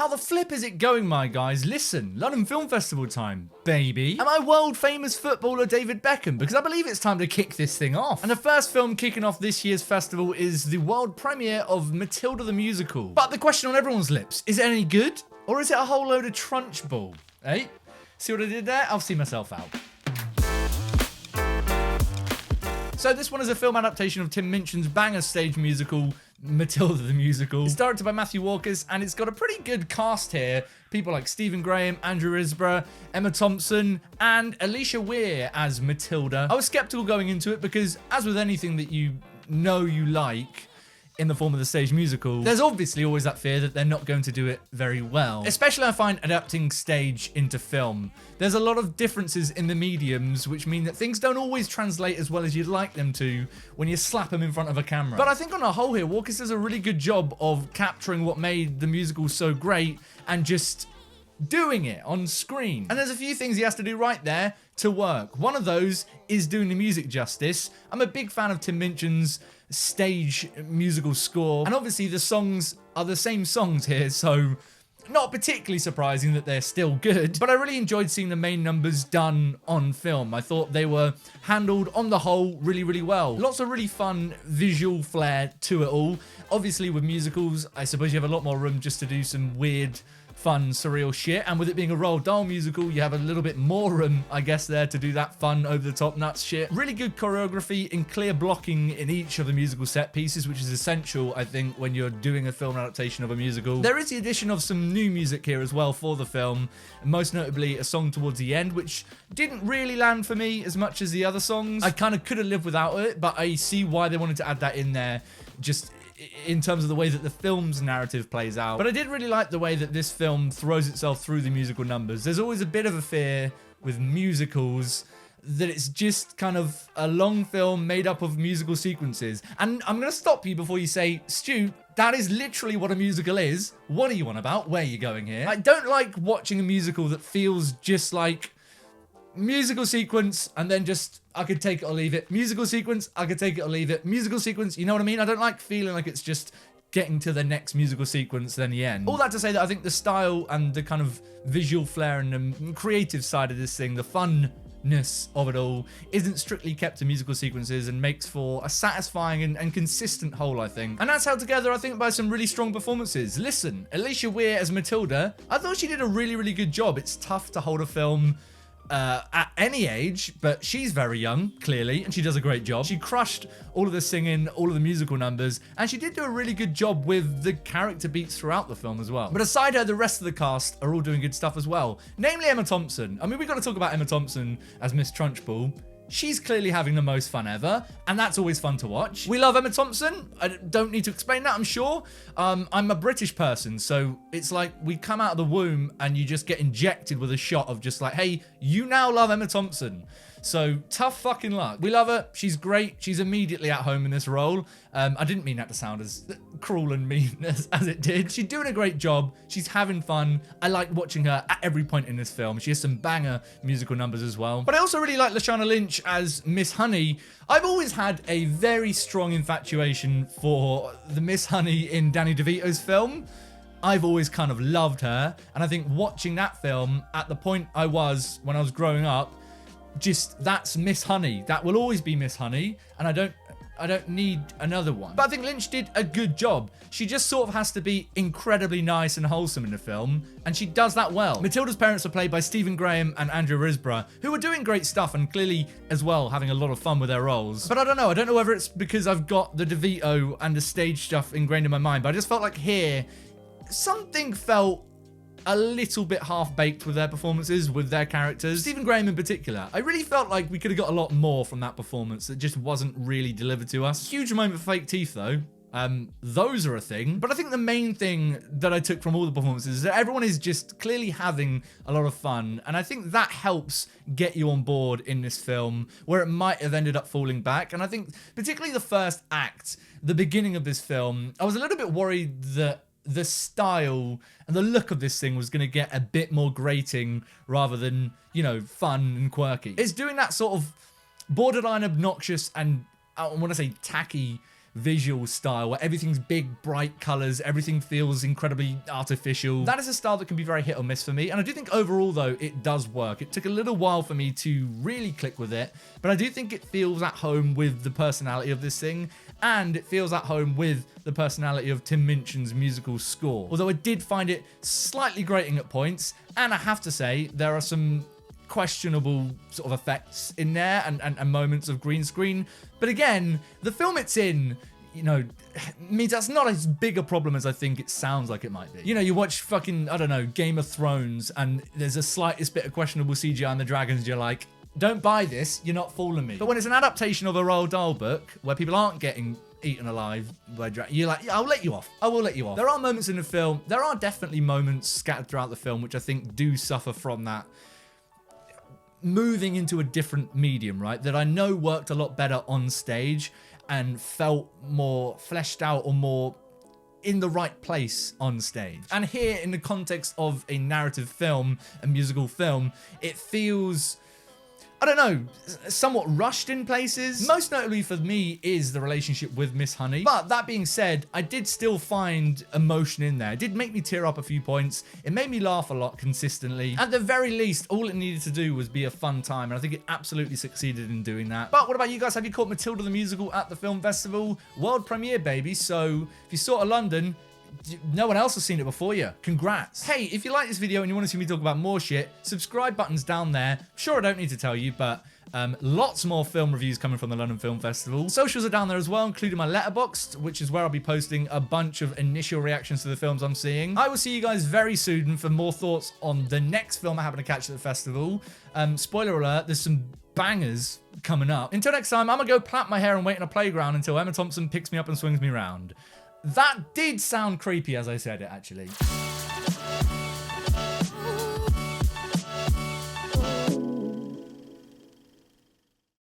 How the flip is it going, my guys? Listen, London Film Festival time, baby. Am I world famous footballer David Beckham? Because I believe it's time to kick this thing off. And the first film kicking off this year's festival is the world premiere of Matilda the Musical. But the question on everyone's lips, is it any good? Or is it a whole load of trunchbull? Eh? See what I did there? I'll see myself out. So this one is a film adaptation of Tim Minchin's banger stage musical, Matilda the Musical. It's directed by Matthew Walkers, and it's got a pretty good cast here. People like Stephen Graham, Andrew Risborough, Emma Thompson, and Alicia Weir as Matilda. I was skeptical going into it because, as with anything that you know you like in the form of the stage musical, there's obviously always that fear that they're not going to do it very well. Especially I find adapting stage into film. There's a lot of differences in the mediums, which mean that things don't always translate as well as you'd like them to when you slap them in front of a camera. But I think on a whole here, Walkers does a really good job of capturing what made the musical so great and just doing it on screen. And there's a few things he has to do right there to work. One of those is doing the music justice. I'm a big fan of Tim Minchin's stage musical score, and obviously the songs are the same songs here, so not particularly surprising that they're still good, but I really enjoyed seeing the main numbers done on film. I thought they were handled on the whole really well. Lots of really fun visual flair to it all. Obviously with musicals, I suppose you have a lot more room just to do some weird, fun, surreal shit, and with it being a Roald Dahl musical, you have a little bit more room, I guess, there to do that fun, over-the-top nuts shit. Really good choreography and clear blocking in each of the musical set pieces, which is essential, I think, when you're doing a film adaptation of a musical. There is the addition of some new music here as well for the film, most notably a song towards the end, which didn't really land for me as much as the other songs. I kind of could have lived without it, but I see why they wanted to add that in there, just in terms of the way that the film's narrative plays out. But I did really like the way that this film throws itself through the musical numbers. There's always a bit of a fear with musicals that it's just kind of a long film made up of musical sequences. And I'm going to stop you before you say, Stu, that is literally what a musical is. What are you on about? Where are you going here? I don't like watching a musical that feels just like musical sequence and then just I could take it or leave it. Musical sequence, I could take it or leave it. Musical sequence, you know what I mean? I don't like feeling like it's just getting to the next musical sequence, then the end. All that to say that I think the style and the kind of visual flair and the creative side of this thing, the funness of it all, isn't strictly kept to musical sequences and makes for a satisfying and consistent whole, I think. And that's held together, I think, by some really strong performances. Listen, Alicia Weir as Matilda, I thought she did a really good job. It's tough to hold a film at any age, but she's very young, clearly, and she does a great job. She crushed all of the singing, all of the musical numbers, and she did do a really good job with the character beats throughout the film as well. But aside her, the rest of the cast are all doing good stuff as well, namely Emma Thompson. I mean, we've got to talk about Emma Thompson as Miss Trunchbull. She's clearly having the most fun ever, and that's always fun to watch. We love Emma Thompson. I don't need to explain that, I'm sure. I'm a British person, so it's like we come out of the womb and you just get injected with a shot of just like, hey, you now love Emma Thompson. So tough fucking luck. We love her. She's great. She's immediately at home in this role. I didn't mean that to sound as cruel and mean as it did. She's doing a great job. She's having fun. I like watching her at every point in this film. She has some banger musical numbers as well. But I also really like Lashana Lynch as Miss Honey. I've always had a very strong infatuation for the Miss Honey in Danny DeVito's film. I've always kind of loved her. And I think watching that film at the point I was when I was growing up, just that's Miss Honey. That will always be Miss Honey, and I don't need another one. But I think Lynch did a good job. She just sort of has to be incredibly nice and wholesome in the film, and she does that well. Matilda's parents are played by Stephen Graham and Andrew Risborough, who are doing great stuff and clearly as well having a lot of fun with their roles. But I don't know whether it's because I've got the DeVito and the stage stuff ingrained in my mind, but I just felt like here something felt a little bit half-baked with their performances, with their characters. Stephen Graham in particular. I really felt like we could have got a lot more from that performance that just wasn't really delivered to us. Huge moment for fake teeth, though. Those are a thing. But I think the main thing that I took from all the performances is that everyone is just clearly having a lot of fun. And I think that helps get you on board in this film, where it might have ended up falling back. And I think particularly the first act, the beginning of this film, I was a little bit worried that the style and the look of this thing was going to get a bit more grating rather than, you know, fun and quirky. It's doing that sort of borderline obnoxious and, I want to say, tacky visual style where everything's big, bright colors, everything feels incredibly artificial. That is a style that can be very hit or miss for me, and I do think overall though it does work. It took a little while for me to really click with it, but I do think it feels at home with the personality of this thing, and it feels at home with the personality of Tim Minchin's musical score. Although I did find it slightly grating at points, and I have to say there are some questionable sort of effects in there and moments of green screen. But again, the film it's in, you know, means that's not as big a problem as I think it sounds like it might be. You know, you watch fucking, I don't know, Game of Thrones, and there's a slightest bit of questionable CGI on the dragons, you're like, don't buy this, you're not fooling me. But when it's an adaptation of a Roald Dahl book, where people aren't getting eaten alive by dragons, you're like, yeah, I'll let you off. I will let you off. There are moments in the film, there are definitely moments scattered throughout the film, which I think do suffer from that moving into a different medium, right? That I know worked a lot better on stage and felt more fleshed out or more in the right place on stage. And here, in the context of a narrative film, a musical film, it feels, I don't know, somewhat rushed in places. Most notably for me is the relationship with Miss Honey. But that being said, I did still find emotion in there. It did make me tear up a few points. It made me laugh a lot consistently. At the very least, all it needed to do was be a fun time, and I think it absolutely succeeded in doing that. But what about you guys? Have you caught Matilda the Musical at the film festival? World premiere, baby. So if you saw it in London, no one else has seen it before you. Congrats. Hey, if you like this video and you want to see me talk about more shit, subscribe button's down there. Sure, I don't need to tell you, but lots more film reviews coming from the London Film Festival. Socials are down there as well, including my Letterboxd, which is where I'll be posting a bunch of initial reactions to the films I'm seeing. I will see you guys very soon for more thoughts on the next film I happen to catch at the festival. Spoiler alert, there's some bangers coming up. Until next time, I'm gonna go plait my hair and wait in a playground until Emma Thompson picks me up and swings me round. That did sound creepy as I said it, actually.